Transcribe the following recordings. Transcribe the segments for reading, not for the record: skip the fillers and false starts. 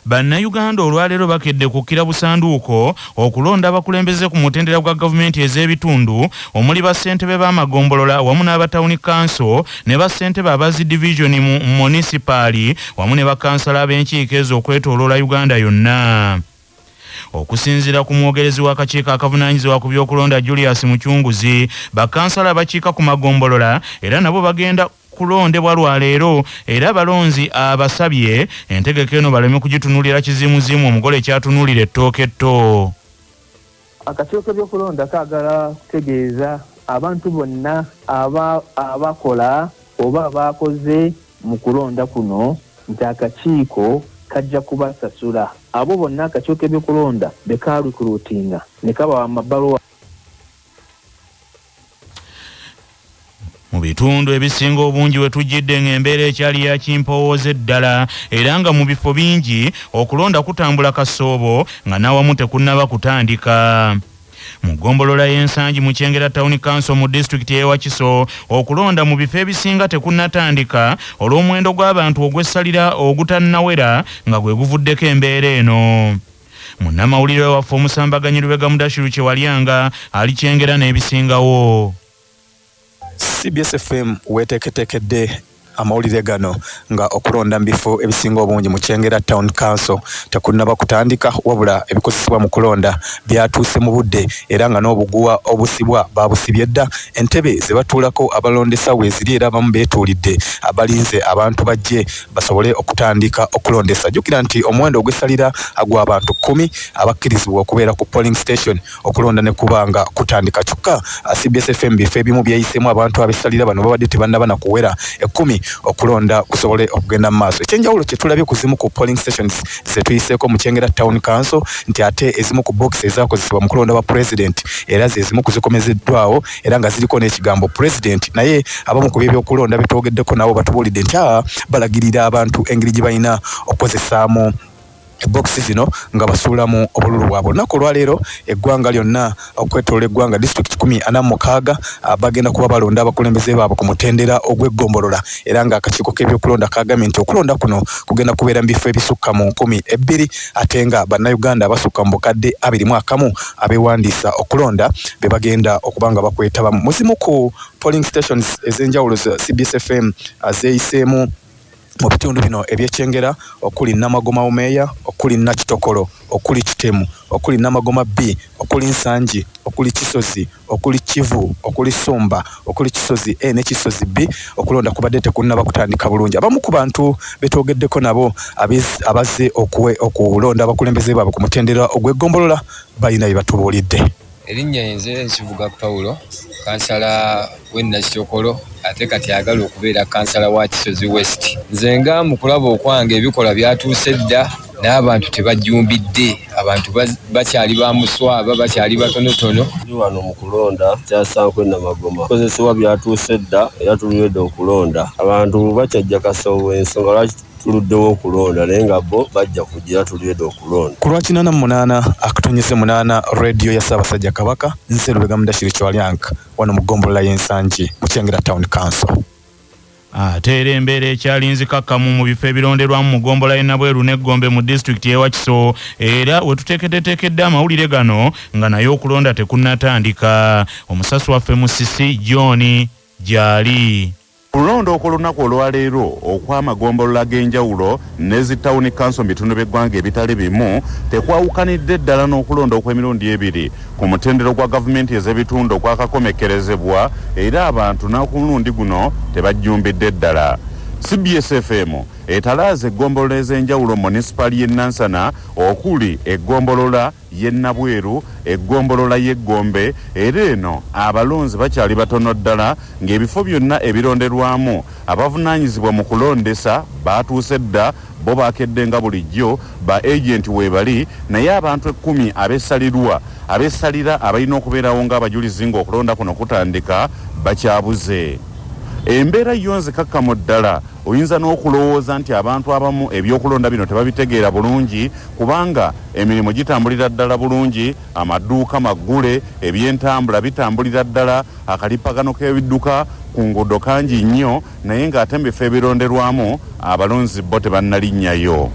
Bannayuganda olwaleero bakedde kukkira busanduuko okulonda abakulembeze ku mutendera gwa gavumenti ez'ebitundu omuli bassentebe b'amagombolola wamu n'abatawuni kanso ne bassentebe abazi divisioni mu munisipaali wamu ne bakansala ab'enkiiko ez'okwetooloola Uganda yonna. Okusinziira ku mwogerezi w'akakiiko akavunaanyizibwa ku by'okulonda Julius Mucunguzi, bakansala abakiika ku magombolola era nabo bagenda kulondebwa lwaleero era abalonzi abasabye entegeka eno baleme kugitunulira kizimuzimu omugole kyatunuulira ettooke etto. Akakiiko k'ebyokulonda kaagala kutegeeza abantu bonna abakola oba abakoze mu kulonda kuno nti akakiiko kajja kubasasula. Abo bonna akakiiko k'ebyokulonda bekaalikuluutinga ne kabawa amabaluwa. Mu bitundu ebisinga obungi we tujjidde ng'embeera ekyali ya kimpowooze ddala era nga mu bifo bingi okulonda kutambula kasoobo nga n'awamu tekunnaba kutandika. Mu ggombolola y'ensangi mu Kyengera Town Council mu disitulikiti y'e Wakiso okulonda mu bifo ebisinga tekunnatandika olw'omuwendo gw'abantu ogw'essalira ogutannawera nga gwe guvuddeko embeera eno. Munnamawulire waffe omusambaganyi Lubega Mudashiru Kyewalyanga ali Kyengera n'ebisingawo. CBS FM weteketekedde amawulire gano nga okulonda mu bifo ebisinga obungi mu Kyengera Town Council tekunnaba kutandika wabula ebikozesebwa mu kulonda byatuuse mu budde era nga n'obuguwa obusibwa babusibye dda. Entebe ze batuulako abalondesa weeziri era abamu beetuulidde abalinze abantu bajje basobole okutandika okulondesa. Jjukira nti omuwendo ogw'essalira agw'abantu 10 abakkirizibwa okubeera ku polling station okulonda ne kubanga kutandika kyokka. CBS FM bifo ebimu byeyisemu abantu ab'essalira bano babadde tebannaba na kuwera 10 okulonda kusobole okugenda mu maaso. Ekyenjawulo kye tulabye ku zimu ku polling stations ze tuyiseeko mu Kyengera Town Council nti ate ezimu ku box ezakozesebwa mu kulonda wa president era ze zimu kuzikomezeddwawo era nga ziriko n'ekigambo president, naye abamu ku by'ebyokulonda betwogeddeko nabo batubuulidde nti balagirira abantu engeri gye balina okukozesaamu boxi zino nga basuulamu obululu bwabwe. Olunaku olwaleero eggwanga lyonna okwetoloola eggwanga disitulikiti 46 bagenda kuba balonda abakulembeze baabwe ku mutendera ogw'eggombolola era nga akakiiko k'ebyokulonda kagambye nti okulonda kuno kugenda kubeera mu bifo ebisukka mu 12 ate nga bannayuganda abasukka mu bukadde 21 abeewandiisa okulonda be bagenda okuba nga bakwetabamu. Muzimu ku polling stations ez'enjawulo za CBS FM zeeyiseemu mu bitundu bino eby'Ekyengera okuli Namagoma Umeya, okuli Nakitokolo, okuli Kitemu, okuli Namagoma B, okuli Nsangi, okuli Kisozi, okuli Kivu, okuli Sumba, okuli Kisozi A ne Kisozi B okulonda kubadde tekunnaba kutandika bulungi. Abamu ku bantu betwogeddeko nabo abazze okulonda abakulembeze baabwe ku mutendera ogw'eggombolola balina bye batubuulidde. Erinnya nze Kivuga Paulo, kansala w'Nakitokolo ate kati agala okubeera kansala wa Kisozi West. Nze nga mu kulaba okwange ebikola byatuuse dda n'abantu tebajjumbidde, abantu bakyali ba muswaba, bakyali batonotono. Wano mu kulonda Kyasankwe Namagoma kozesebwa byatuuse dda era tuludde okulonda. Abantu bakyajja kasoobo ensonga lwaki tuluddewo okulonda naye nga bo bajja kugira tuludde okulonda. Ku lwakinana mu 8 akatonyeze 8 radio ya Ssaabasajja Kabaka, nze Lubega Mudashiru Kyewalyanga wano mu ggombolola y'ensangi mu Kyengera Town Council. Ate era embeera ekyalinzikakkamu mu bifo ebironderwamu mu ggombolola y'e Nabweru n'Eggombe mu disitulikiti y'e Wakiso era we tuteekeddeteekedde amawulire gano nga naye okulonda tekunnatandika. Omusasi waffe Musisi John gyali. Kulonda okulunaku olwaleero okw'amagombolola g'enjawulo n'ezi Town Council mu bitundu by'eggwanga ebitali bimu tekwawukanidde ddala n'okulonda okw'emirundi ebiri ku mutendero gwa gavumenti ez'ebitundu okwakakomekkerezebwa era abantu n'okulundi guno tebajjumbidde ddala. CBS FM etalaaza eggombolola ez'enjawulo munisipaali y'e Nansana okuli eggombolola y'e Nabweru, eggombolola y'e Gombe era eno abalonzi bakyali batono ddala ng'ebifo byonna ebironderwamu abavunaanyizibwa mu kulondesa baatuuse dda bo baakedde nga bulijjo ba agenti weebali naye abantu 10 abessalira abalina okubeerawo ng'abajulizi ng'okulonda kuno kutandika bakyabuze. Embeera yo nzikakkamu ddala oyinza n'okulowooza nti abantu abamu ebyokulonda bino tebabitegeera bulungi kubanga emirimu gitambulira ddala bulungi, amaduuka maggule, ebyentambula bitambulira ddala, akalipagano k'ebidduka ku nguudo kangi nnyo naye ng'ate mu bifo ebironderwamu abalonzi bo tebannalinnyayo.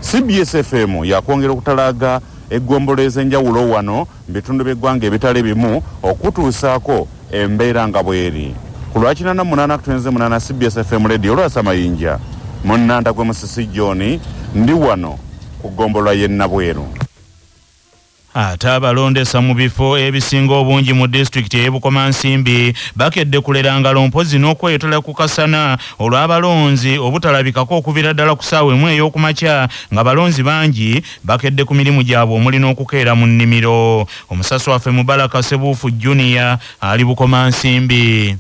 CBS FM yakwongera okutalaga eggombolola ez'enjawulo wano mu bitundu by'eggwanga ebitali bimu okutuusaako embeera nga bweri. Ku lwa 88 CBS FM radio Lwasa Mayinja munnanda gwe Musisi John ndi wano ku ggombolola y'e Nabweru. Ate abalondesa mu bifo ebisinga obungi mu disitulikiti y'e Bukomansimbi bakedde kuleranga lompozi n'okweyotera ku kasana olw'abalonzi obutalabikako okuvira ddala ku ssaawa emu ey'okumakya nga balonzi bangi bakedde ku mirimu gyabwe omuli n'okukeera mu nnimiro. Omusasi waffe Mubaraka Sebuufu Junior ali Bukomansimbi.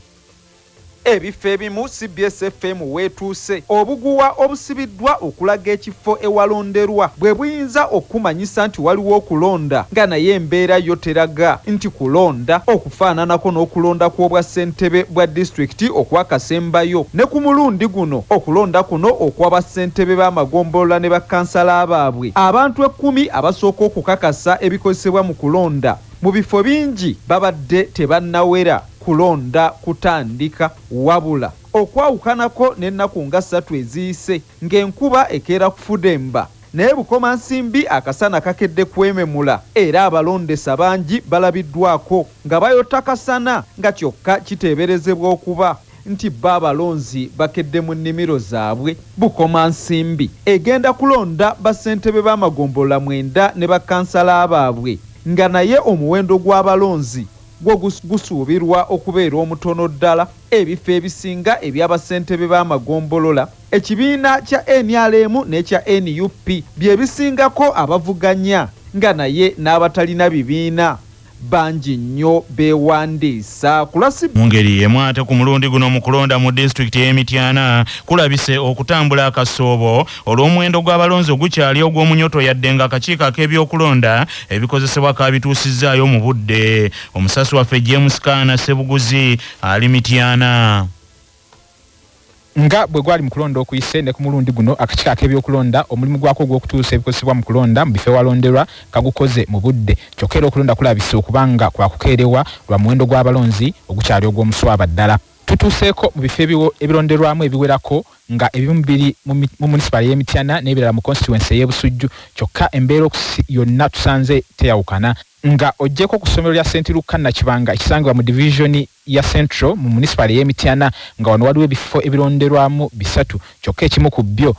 Ebifo ebimu CBS FM weetuuse obuguwa obusibiddwa okulaga ekifo ewalonderwa bwe buyinza okumanyisa nti waliwo okulonda nga naye embeera yo teraga nti kulonda okufaananako n'okulonda kw'obwa ssentebe bwa disitulikiti okwakasembayo ne ku mulundi guno okulonda kuno okw'abassentebe b'amagombolola ne bakkansala baabwe abantu 10 abasooka okukakasa ebikozesebwa mu kulonda mu bifo bingi babadde tebannawera kulonda kutandika wabula okwawukanako n'ennaku nga 3 eziyise ng'enkuba ekeera kufudemba naye Bukomansimbi akasana kakedde kwememula era abalondesa bangi balabiddwako nga bayota kasana nga kyokka kiteeberezebwa okuba nti b'abalonzi bakedde mu nnimiro zaabwe. Bukomansimbi egenda kulonda bassentebe b'amagombolola 9 ne bakkansala baabwe nga naye omuwendo gw'abalonzi gwo gusuubirwa okubeera omutono ddala. Ebifo ebisinga eby'abassentebe b'amagombolola ekibiina kya NRM n'ekya NUP bye bisingako abavuganya nga naye n'abatalina bibiina bangi nnyo beewandiisa mu ngeri y'emu. Ate ku mulundi guno mu kulonda mu disitulikiti y'Emityana kulabise okutambula akasoobo olw'omuwendo gw'abalonzi ogukyali ogw'omunyoto yadde nga akakiiko ak'ebyokulonda ebikozesebwa kabituusizaayo mu budde. Omusasi waffe James Kaana Sebuguzi ali Mityana. Nga bwe gwali mu kulonda okuyise ne ku mulundi guno akakiiko ak'ebyokulonda omulimu gwako gw'okutuusa ebikozesebwa mu kulonda mu bifo ewalonderwa kagukoze mu budde. Kyokka era okulonda kulabise okubanga kwakukeerewa lwa muwendo gw'abalonzi ogukyali ogw'omuswaba ddala. Tutuuseeko mu bifo ebironderwamu ebiwerako nga ebimu biri mu municipal y'Emityana n'ebirala mu constituency y'e Busujju, kyokka embeera yonna tusanze teyawukana. Nga ojjeko ku ssomero lya St. Luke Nakibanga ekisangibwa mu division ya Central mu municipal y'Emityana nga wano waliwo ebifo ebironderwamu 3 kyokka ekimu ku byo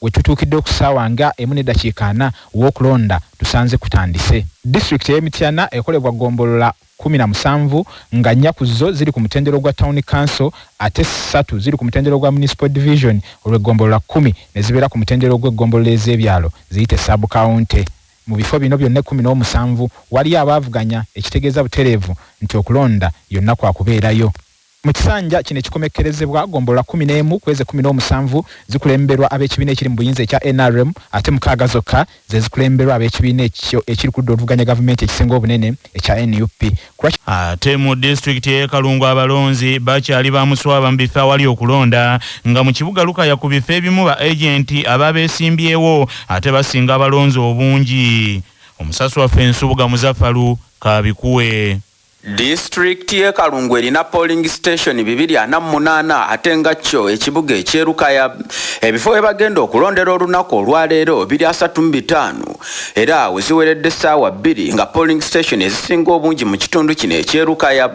we tutuukidde okusaawa nga 1:40 w'okulonda tusanze kutandise. District y'Emityana ekolebwa gombolola 17 nga 4 ku zo ziri ku mutendero gwa Town Council ate 3 ziri ku mutendero gwa Municipal Division olw'egombolola 10 ne zibeera ku mutendero gw'egombolola ez'ebyalo ziyite sub county. Mu bifo bino byonna 17 wali abavuganya ekitegeeza butereevu nti okulonda yonna kwakubeerayo. Mu kisanja kino ekikomekkerezebwa gombolola 11 kweze 17 zikulemberwa ab'ekibiina ekiri mu buyinza ekya NRM ate 6 zokka ze zikulemberwa ab'ekibiina ekyo ekiri ku ddovuganya gavumenti ekisinga obunene ekya NUP. Ate mu disitulikiti y'e Kalungu abalonzi bakyali bamuswaba mu bifo awali okulonda nga mu kibuga Lukaya ku bifo ebimu ba agenti ababeesimbyewo ate basinga abalonzi obungi. Omusasi waffe Ensubuga Muzaffalu Kabikuwe. District y'e Kalungu erina polling station 248 ate nga kyo ekibuga ekyerukaya ebifo we bagenda okulondera olunaku olwaleero 235 era weziweredde essaawa 2 nga polling station ezisinga obungi mu kitundu kino ekyerukaya.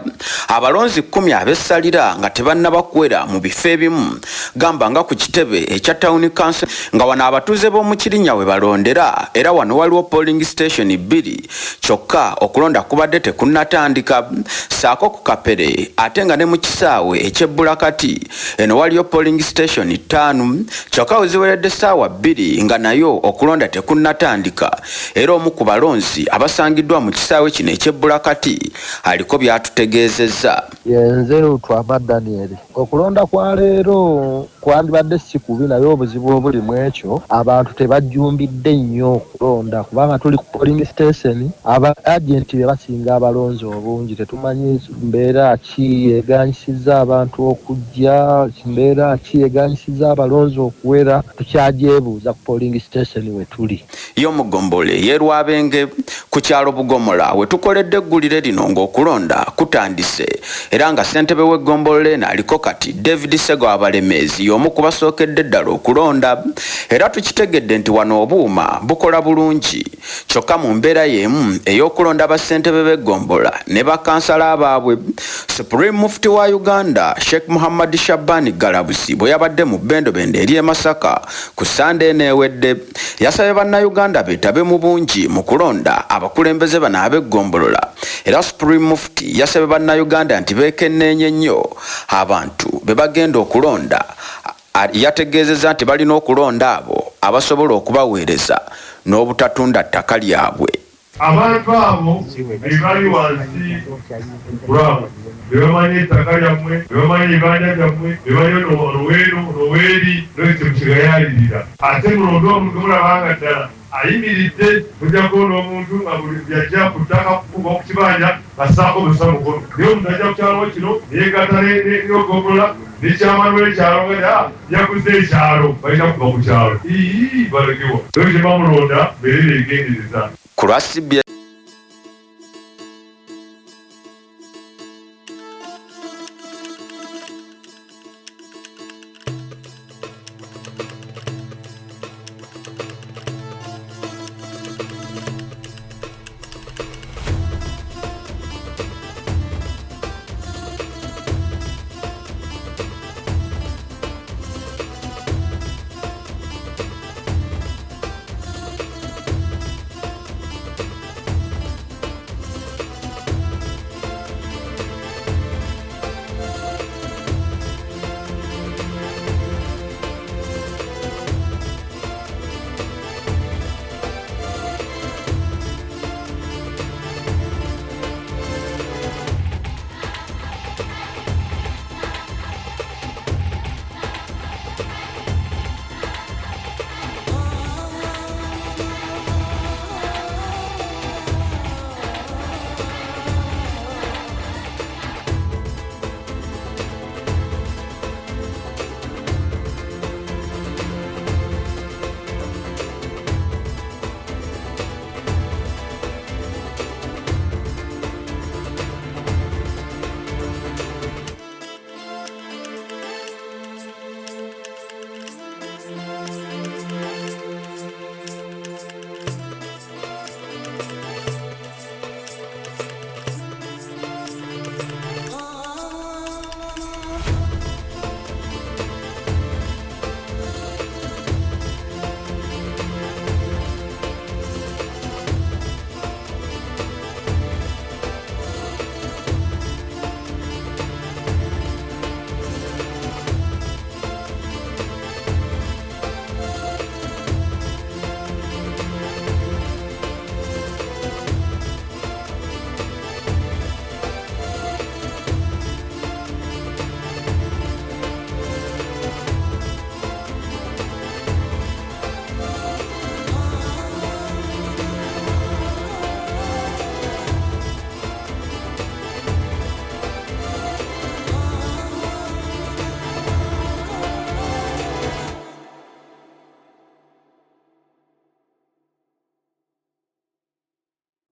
Abalonzi 10 abessalira nga tebannabakwera mu bifo ebimu gamba nga ku kitebe ekya Town Council nga wano abatuuze b'omu Kirinnya we balondera era wano waliwo polling station 2 kyokka okulonda kubadde tekunnatandika. Saako ku Kapere ate nga ne mu kisaawe eky'Ebbulakati eno waliyo polling station 5 kyokka weziweredde essaawa 2 nga nayo okulonda tekunnatandika era omu ku balonzi abasangiddwa mu kisaawe kino eky'Ebbulakati aliko byatutegeezezza. Yenze Lutwama Daniel, okulonda kwa leero kwandibadde si kubi naye obuzibu obuli mu ekyo abantu tebajjumbidde nnyo okulonda kubanga tuli ku polling station aba agenti be basinga abalonzi obungi. Tetumanyi mbeera ki eganyisiza abantu okujja, mbeera ki eganyisiza abalonzi okuwera, tukyajeebuuza ku polling station we tuli. Yo mugombole yerwabenge ku kyalo Bugomola we tukoledde eggulire lino ng'okulonda kutandise era nga ssentebe w'eggombolola eno aliko kati David Sego Abalemezi y'omu ku basookedde ddala okulonda era tukitegedde nti wano obuuma bukola bulungi kyokka mu mbeera y'emu ey'okulonda bassentebe b'eggombola ne bakansala abaabwe. Supreme Mufti wa Uganda Sheikh Muhammad Shabani Galabusi bwe yabadde mu Bendobende eri e Masaka ku Sande eneewedde yasabye bannayuganda beetabe mu bungi mu kulonda abakulembeze bano ab'eggombolola era Supreme Mufti yasabye bannayuganda nti beekenneenye nnyo abantu be bagenda okulonda. Yategeezezza nti balina okulonda abo abasobola okubaweereza n'obutatunda ttaka lyabwe. Abantu abo bali wansi kulabo bebamanyi ettaka lyammwe bebamanyi ebibanja byammwe bebamanyi noweeri n'ekyemukigayaayirira ate mulonde omuntu mulabanga ddala ayimiridde mujja kuona omuntu nga buli yajja ku ttaka kukuba ku kibanja assaako busa mukono naye omuntu ajja ku kyalo kino neyegatta n'ogombola n'ekyamanu w'ekyalo nga yakuze ekyalo balina kuba ku kyalo balegewa ekyo kyebamulonda beere beegendereza. Ku lwa CBS